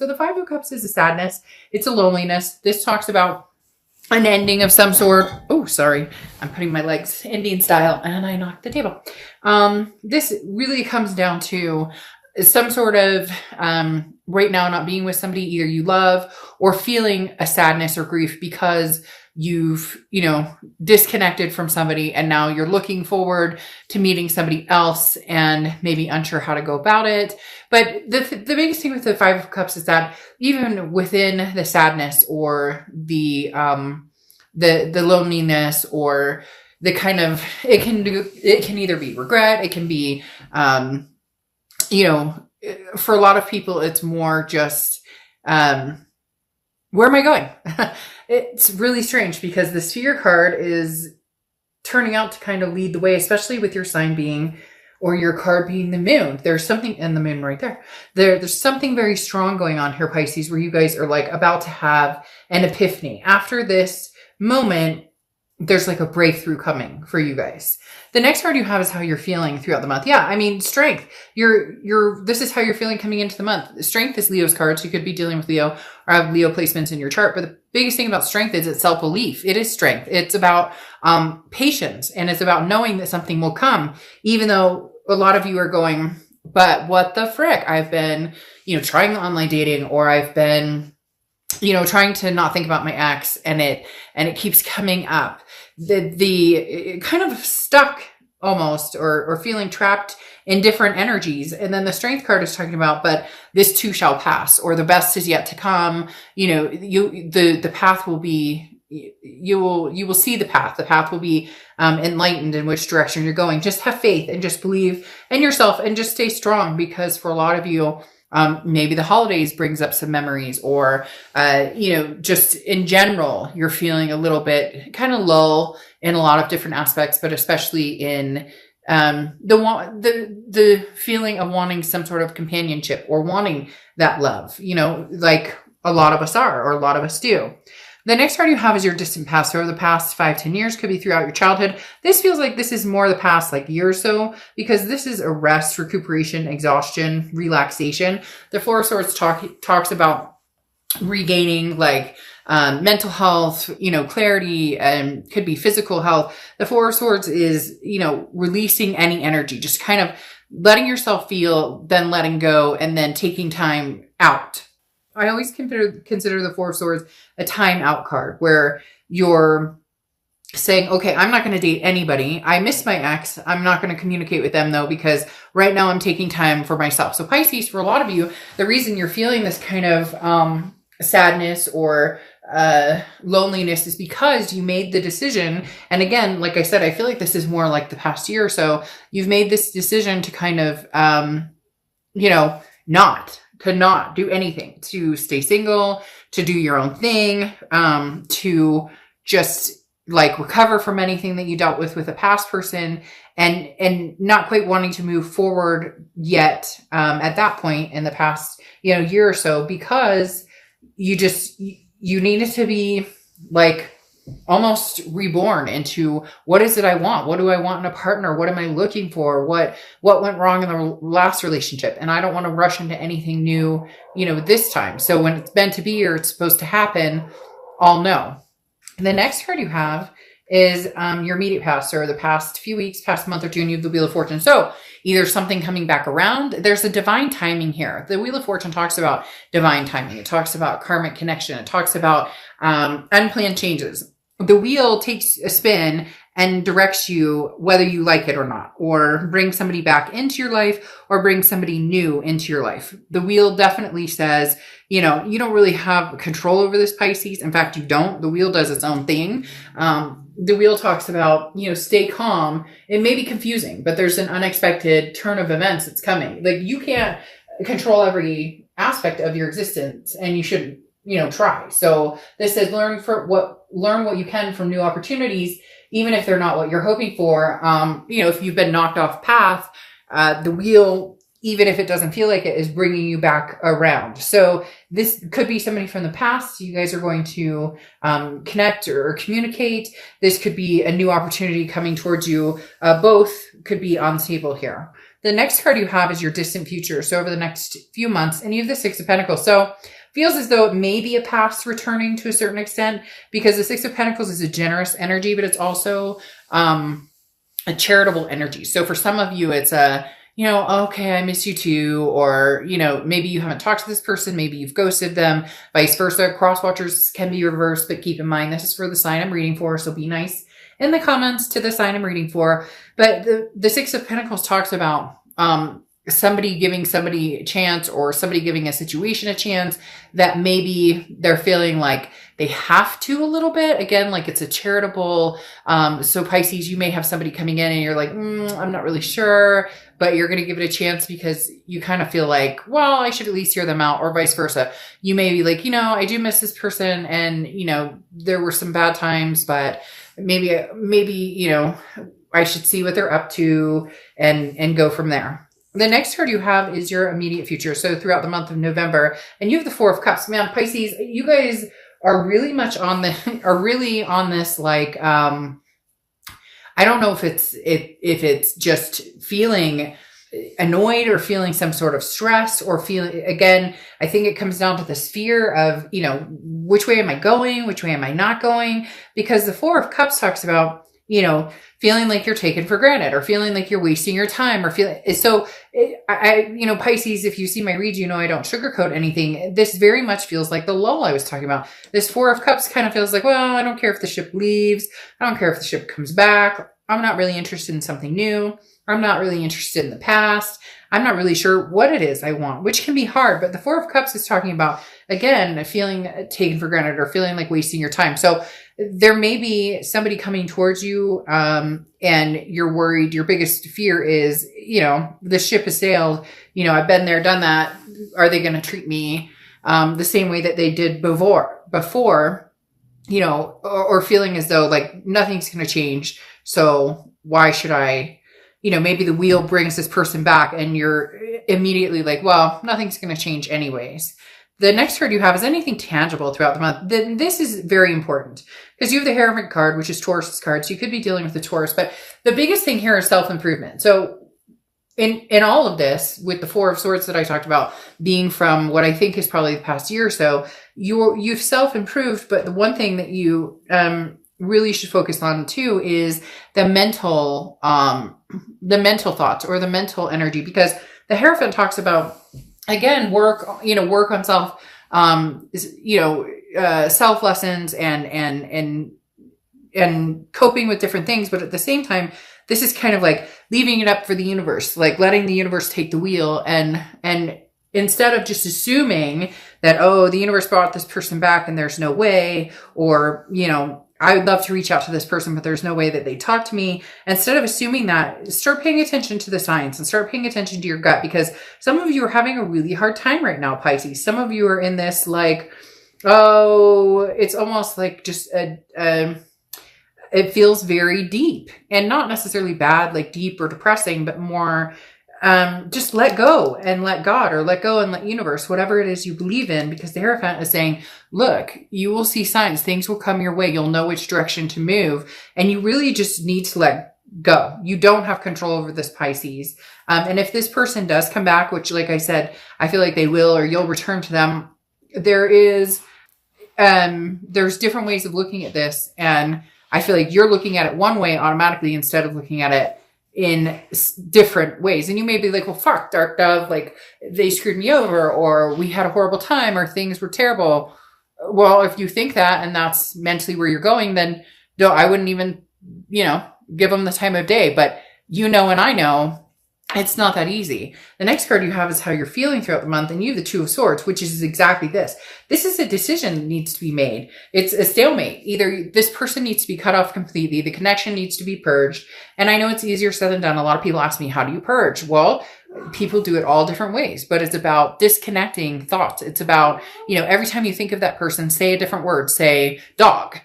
So the Five of Cups is a sadness. It's a loneliness. This talks about an ending of some sort. Oh, sorry. I'm putting my legs Indian style and I knocked the table. This really comes down to some sort of right now not being with somebody either you love, or feeling a sadness or grief because you've, disconnected from somebody and now you're looking forward to meeting somebody else and maybe unsure how to go about it. But the biggest thing with the Five of Cups is that even within the sadness or the loneliness or the kind of, it can either be regret, it can be, for a lot of people, it's more just, where am I going? It's really strange because the Sphere card is turning out to kind of lead the way, especially with your sign being, or your card being the moon. There's something in the moon right there. There's something very strong going on here, Pisces, where you guys are like about to have an epiphany. After this moment, there's like a breakthrough coming for you guys. The next card you have is how you're feeling throughout the month. Yeah, I mean, strength. This is how you're feeling coming into the month. Strength is Leo's card, so you could be dealing with Leo or have Leo placements in your chart. But the biggest thing about strength is it's self-belief. It is strength. It's about patience, and it's about knowing that something will come, even though a lot of you are going, but what the frick? I've been, trying online dating, or I've been, trying to not think about my ex, and it keeps coming up. The kind of stuck almost, or feeling trapped in different energies. And then the Strength card is talking about, but this too shall pass, or the best is yet to come. The path will be, you will see the path. The path will be enlightened in which direction you're going. Just have faith and just believe in yourself and just stay strong, because for a lot of you, maybe the holidays brings up some memories, or, just in general, you're feeling a little bit kind of lull in a lot of different aspects, but especially in, the feeling of wanting some sort of companionship or wanting that love, like a lot of us are, or a lot of us do. The next card you have is your distant past. So over the past 5-10 years, could be throughout your childhood. This feels like this is more the past year or so, because this is a rest, recuperation, exhaustion, relaxation. The Four of Swords talks about regaining mental health, clarity, and could be physical health. The Four of Swords is, releasing any energy, just kind of letting yourself feel, then letting go, and then taking time out. I always consider the Four of Swords a time out card, where you're saying, okay, I'm not going to date anybody. I miss my ex. I'm not going to communicate with them though, because right now I'm taking time for myself. So Pisces, for a lot of you, the reason you're feeling this kind of sadness or loneliness is because you made the decision. And again, like I said, I feel like this is more like the past year or so. You've made this decision to kind of, not do anything, to stay single, to do your own thing, to just recover from anything that you dealt with a past person, and not quite wanting to move forward yet, at that point in the past, year or so, because you needed to be almost reborn into, what is it I want? What do I want in a partner? What am I looking for? What went wrong in the last relationship? And I don't want to rush into anything new, this time. So when it's meant to be, or it's supposed to happen, I'll know. The next card you have is your immediate past, or the past few weeks, past month or two, and you have the Wheel of Fortune. So either something coming back around, there's a divine timing here. The Wheel of Fortune talks about divine timing. It talks about karmic connection. It talks about unplanned changes. The wheel takes a spin and directs you whether you like it or not, or bring somebody back into your life, or bring somebody new into your life. The wheel definitely says, you don't really have control over this, Pisces. In fact, you don't. The wheel does its own thing. The wheel talks about, stay calm. It may be confusing, but there's an unexpected turn of events that's coming. You can't control every aspect of your existence, and you shouldn't, try. So this says learn what you can from new opportunities, even if they're not what you're hoping for. If you've been knocked off path, the wheel, even if it doesn't feel like it, is bringing you back around. So this could be somebody from the past. You guys are going to connect or communicate. This could be a new opportunity coming towards you. Both could be on the table here. The next card you have is your distant future. So over the next few months, and you have the Six of Pentacles. So feels as though it may be a past returning to a certain extent, because the Six of Pentacles is a generous energy, but it's also a charitable energy. So for some of you, it's a, you know, okay, I miss you too. Or, you know, maybe you haven't talked to this person. Maybe you've ghosted them, vice versa. Cross watchers can be reversed, but keep in mind, this is for the sign I'm reading for. So be nice in the comments to the sign I'm reading for. But the Six of Pentacles talks about, somebody giving somebody a chance, or somebody giving a situation a chance that maybe they're feeling like they have to a little bit. Again, like it's a charitable. So Pisces, you may have somebody coming in and you're like, I'm not really sure, but you're going to give it a chance because you kind of feel like, well, I should at least hear them out, or vice versa. You may be like, you know, I do miss this person, and, you know, there were some bad times, but maybe, you know, I should see what they're up to and go from there. The next card you have is your immediate future. So throughout the month of November, and you have the Four of Cups. Man, Pisces, you guys are really much on this, like, I don't know if it's just feeling annoyed or feeling some sort of stress, or feeling, again, I think it comes down to this fear of, you know, which way am I going? Which way am I not going? Because the Four of Cups talks about, you know, feeling like you're taken for granted, or feeling like you're wasting your time, or you know, Pisces, if you see my reads, you know, I don't sugarcoat anything. This very much feels like the lull I was talking about. This Four of Cups kind of feels like, well, I don't care if the ship leaves. I don't care if the ship comes back. I'm not really interested in something new. I'm not really interested in the past. I'm not really sure what it is I want, which can be hard. But the Four of Cups is talking about, again, feeling taken for granted, or feeling like wasting your time. So there may be somebody coming towards you, and you're worried. Your biggest fear is, you know, the ship has sailed. You know, I've been there, done that. Are they going to treat me the same way that they did before, you know, or feeling as though like nothing's going to change. So why should I, you know, maybe the wheel brings this person back and you're immediately like, well, nothing's going to change anyways. The next card you have is anything tangible throughout the month. Then this is very important because you have the Hierophant card, which is Taurus's card. So you could be dealing with the Taurus, but the biggest thing here is self-improvement. So in all of this, with the Four of Swords that I talked about being from what I think is probably the past year or so, you've self-improved. But the one thing that you really should focus on too is the mental thoughts or the mental energy, because the Hierophant talks about, again, work on self, self lessons and coping with different things. But at the same time, this is kind of like leaving it up for the universe, like letting the universe take the wheel, and instead of just assuming that, oh, the universe brought this person back and there's no way, or, you know, I would love to reach out to this person, but there's no way that they talk to me. Instead of assuming that, start paying attention to the signs and start paying attention to your gut, because some of you are having a really hard time right now, Pisces. Some of you are in this like, oh, it's almost like just it feels very deep, and not necessarily bad, like deep or depressing, but more just let go and let God, or let go and let universe, whatever it is you believe in, because the Hierophant is saying, look, you will see signs, things will come your way. You'll know which direction to move. And you really just need to let go. You don't have control over this, Pisces. And if this person does come back, which, like I said, I feel like they will, or you'll return to them, there's different ways of looking at this. And I feel like you're looking at it one way automatically instead of looking at it in different ways. And you may be like, well, fuck, Dark Dove, like they screwed me over, or we had a horrible time, or things were terrible. Well, if you think that and that's mentally where you're going, then no, I wouldn't even, give them the time of day. But and I know it's not that easy. The next card you have is how you're feeling throughout the month, and you have the Two of Swords, which is exactly this. This is a decision that needs to be made. It's a stalemate. Either this person needs to be cut off completely, the connection needs to be purged. And I know it's easier said than done. A lot of people ask me, how do you purge? Well, people do it all different ways, but it's about disconnecting thoughts. It's about, every time you think of that person, say a different word, say dog,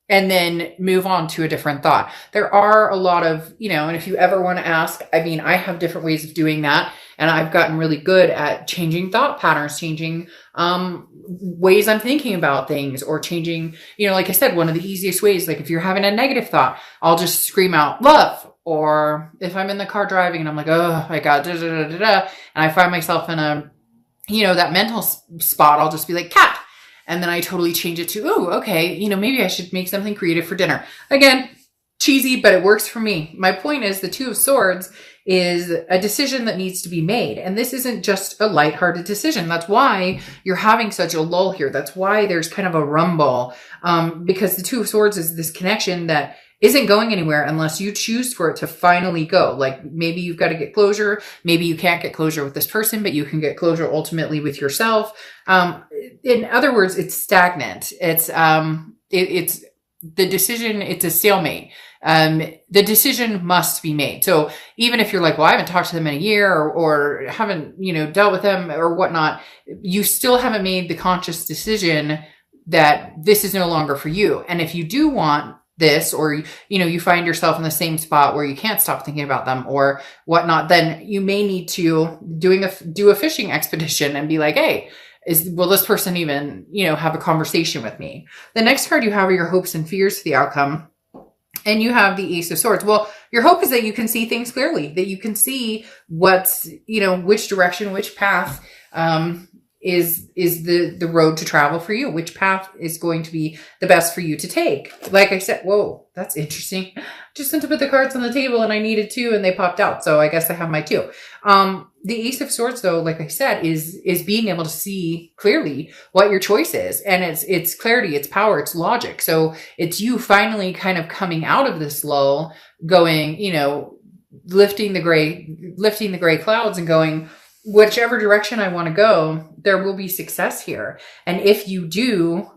and then move on to a different thought. There are a lot of, and if you ever want to ask, I have different ways of doing that. And I've gotten really good at changing thought patterns, changing ways I'm thinking about things, or changing, like I said, one of the easiest ways, like if you're having a negative thought, I'll just scream out love, or if I'm in the car driving and I'm like, oh my God, da, da, da, da, da, and I find myself in a, that mental spot, I'll just be like, cat. And then I totally change it to, oh, okay, maybe I should make something creative for dinner. Again, cheesy, but it works for me. My point is the Two of Swords is a decision that needs to be made. And this isn't just a lighthearted decision. That's why you're having such a lull here. That's why there's kind of a rumble, because the Two of Swords is this connection that isn't going anywhere unless you choose for it to finally go. Like maybe you've got to get closure. Maybe you can't get closure with this person, but you can get closure ultimately with yourself. In other words, it's stagnant. It's the decision. It's a stalemate. The decision must be made. So even if you're like, well, I haven't talked to them in a year or haven't, dealt with them or whatnot, you still haven't made the conscious decision that this is no longer for you. And if you do want this, or, you find yourself in the same spot where you can't stop thinking about them or whatnot, then you may need to do a fishing expedition and be like, hey, will this person even, have a conversation with me? The next card you have are your hopes and fears for the outcome. And you have the Ace of Swords. Well, your hope is that you can see things clearly, that you can see what's, which direction, which path, is the road to travel for you, which path is going to be the best for you to take. Like I said, whoa, that's interesting. Just went to put the cards on the table and I needed two and they popped out. So I guess I have my two. The Ace of Swords, though, like I said, is being able to see clearly what your choice is. And it's clarity, it's power, it's logic. So it's you finally kind of coming out of this lull, going, lifting the gray clouds and going, whichever direction I want to go, there will be success here. And if you do,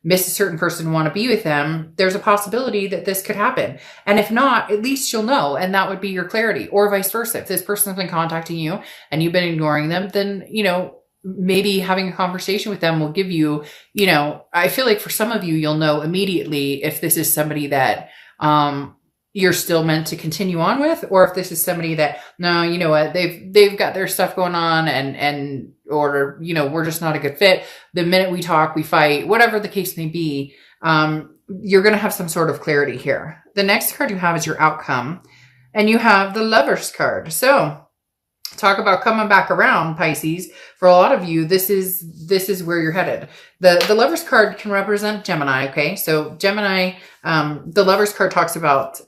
miss a certain person and want to be with them, there's a possibility that this could happen. And if not, at least you'll know. And that would be your clarity, or vice versa. If this person's been contacting you and you've been ignoring them, then, maybe having a conversation with them will give you, I feel like for some of you, you'll know immediately if this is somebody that, you're still meant to continue on with, or if this is somebody that, no, you know what, they've got their stuff going on or, we're just not a good fit. The minute we talk, we fight, whatever the case may be, you're going to have some sort of clarity here. The next card you have is your outcome, and you have the Lovers card. So talk about coming back around, Pisces. For a lot of you, this is where you're headed. The Lovers card can represent Gemini. Okay. So Gemini, the Lovers card talks about,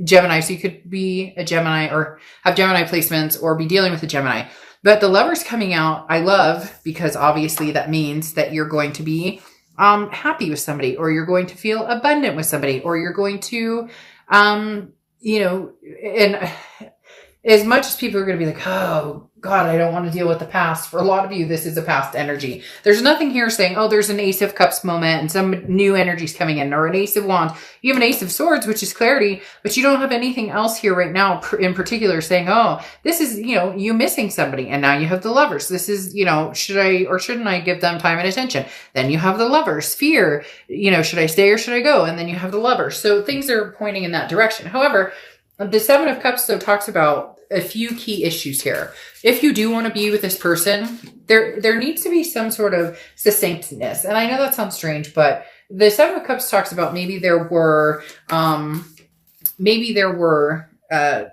Gemini. So you could be a Gemini or have Gemini placements or be dealing with a Gemini, but the Lovers coming out, I love, because obviously that means that you're going to be, happy with somebody, or you're going to feel abundant with somebody, or you're going to, and as much as people are going to be like, oh God, I don't want to deal with the past. For a lot of you, this is a past energy. There's nothing here saying, oh, there's an Ace of Cups moment and some new energies coming in, or an Ace of Wands. You have an Ace of Swords, which is clarity, but you don't have anything else here right now in particular saying, oh, this is, you missing somebody. And now you have the Lovers. This is, should I or shouldn't I give them time and attention? Then you have the Lovers. Fear, should I stay or should I go? And then you have the Lovers. So things are pointing in that direction. However, the Seven of Cups, though, talks about a few key issues here. If you do want to be with this person, there needs to be some sort of succinctness. And I know that sounds strange, but the Seven of Cups talks about maybe there were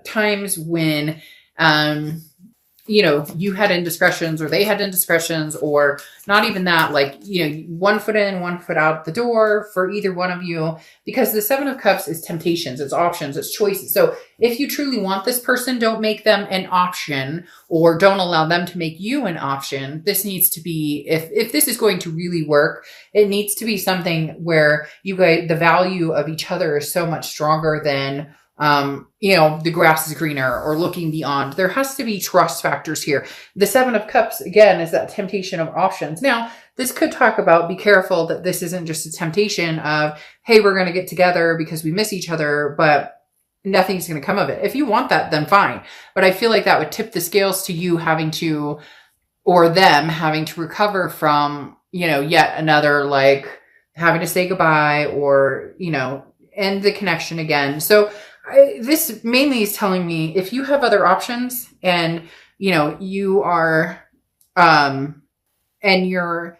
times when, you had indiscretions or they had indiscretions, or not even that, like, one foot in, one foot out the door for either one of you, because the Seven of Cups is temptations, it's options, it's choices. So if you truly want this person, don't make them an option, or don't allow them to make you an option. This needs to be, if this is going to really work, it needs to be something where you guys, the value of each other is so much stronger than, the grass is greener or looking beyond. There has to be trust factors here. The Seven of Cups, again, is that temptation of options. Now, this could talk about, be careful that this isn't just a temptation of, hey, we're going to get together because we miss each other, but nothing's going to come of it. If you want that, then fine. But I feel like that would tip the scales to you having to, or them having to recover from, yet another, like having to say goodbye or, end the connection again. So this mainly is telling me if you have other options and, you are, and you're,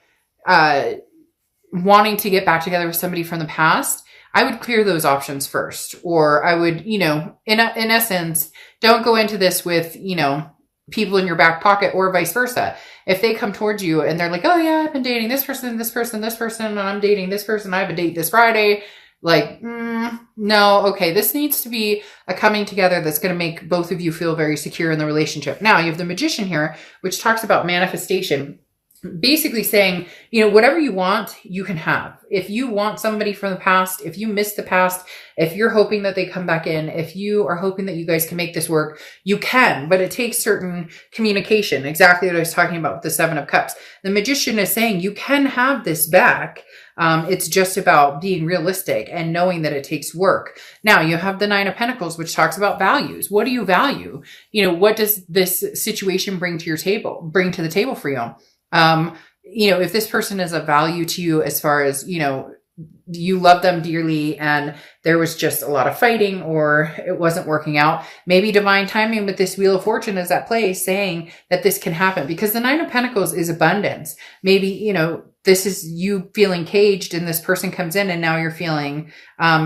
wanting to get back together with somebody from the past, I would clear those options first. Or I would, you know, in essence, don't go into this with, you know, people in your back pocket, or vice versa. If they come towards you and they're like, oh yeah, I've been dating this person, this person, this person, and I'm dating this person, I have a date this Friday. Like, no, okay, this needs to be a coming together that's going to make both of you feel very secure in the relationship. Now, you have the Magician here, which talks about manifestation. Basically saying, you know, whatever you want, you can have. If you want somebody from the past, if you miss the past, if you're hoping that they come back in, if you are hoping that you guys can make this work, you can, but it takes certain communication. Exactly what I was talking about with the 7 of Cups. The Magician is saying you can have this back. It's just about being realistic and knowing that it takes work. Now you have the 9 of Pentacles, which talks about values. What do you value? You know, what does this situation bring to the table for you? You know, if this person is of value to you as far as, you know, you love them dearly and there was just a lot of fighting or it wasn't working out, maybe divine timing with this Wheel of Fortune is at play saying that this can happen, because the 9 of Pentacles is abundance. Maybe, you know, this is you feeling caged and this person comes in and now you're feeling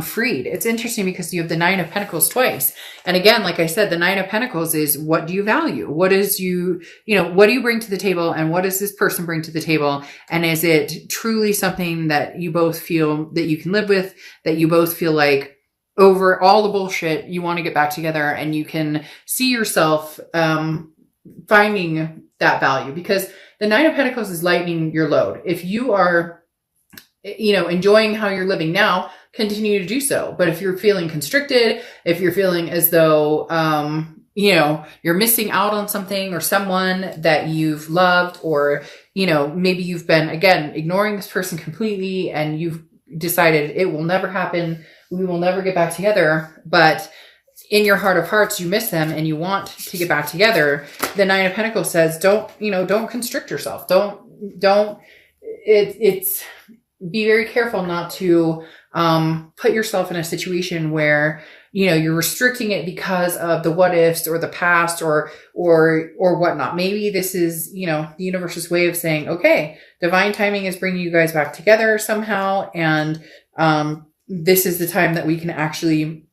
freed. It's interesting because you have the 9 of Pentacles twice. And again, like I said, the 9 of Pentacles is, what do you value? What is what do you bring to the table, and what does this person bring to the table? And is it truly something that you both feel that you can live with, that you both feel like over all the bullshit, you want to get back together and you can see yourself finding that value? Because the 9 of Pentacles is lightening your load. If you are, you know, enjoying how you're living now, continue to do so. But if you're feeling constricted, if you're feeling as though, you know, you're missing out on something or someone that you've loved, or, you know, maybe you've been, again, ignoring this person completely and you've decided it will never happen, we will never get back together, but in your heart of hearts, you miss them and you want to get back together. The 9 of Pentacles says, don't constrict yourself. It's be very careful not to, put yourself in a situation where, you know, you're restricting it because of the what ifs or the past or whatnot. Maybe this is, you know, the universe's way of saying, okay, divine timing is bringing you guys back together somehow. And, this is the time that we can actually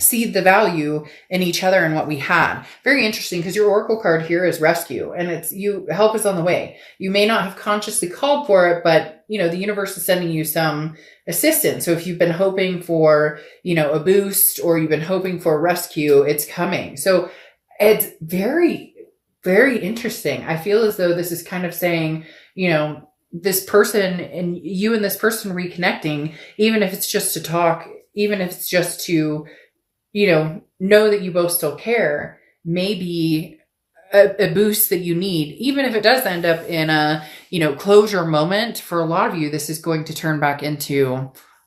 see the value in each other and what we had. Very interesting, because your Oracle card here is rescue, and it's help is on the way. You may not have consciously called for it, but you know, the universe is sending you some assistance. So if you've been hoping for, you know, a boost, or you've been hoping for a rescue, it's coming. So it's very, very interesting. I feel as though this is kind of saying, you know, this person and you and this person reconnecting, even if it's just to talk, even if it's just to, you know that you both still care, maybe a boost that you need, even if it does end up in a, you know, closure moment. For a lot of you, this is going to turn back into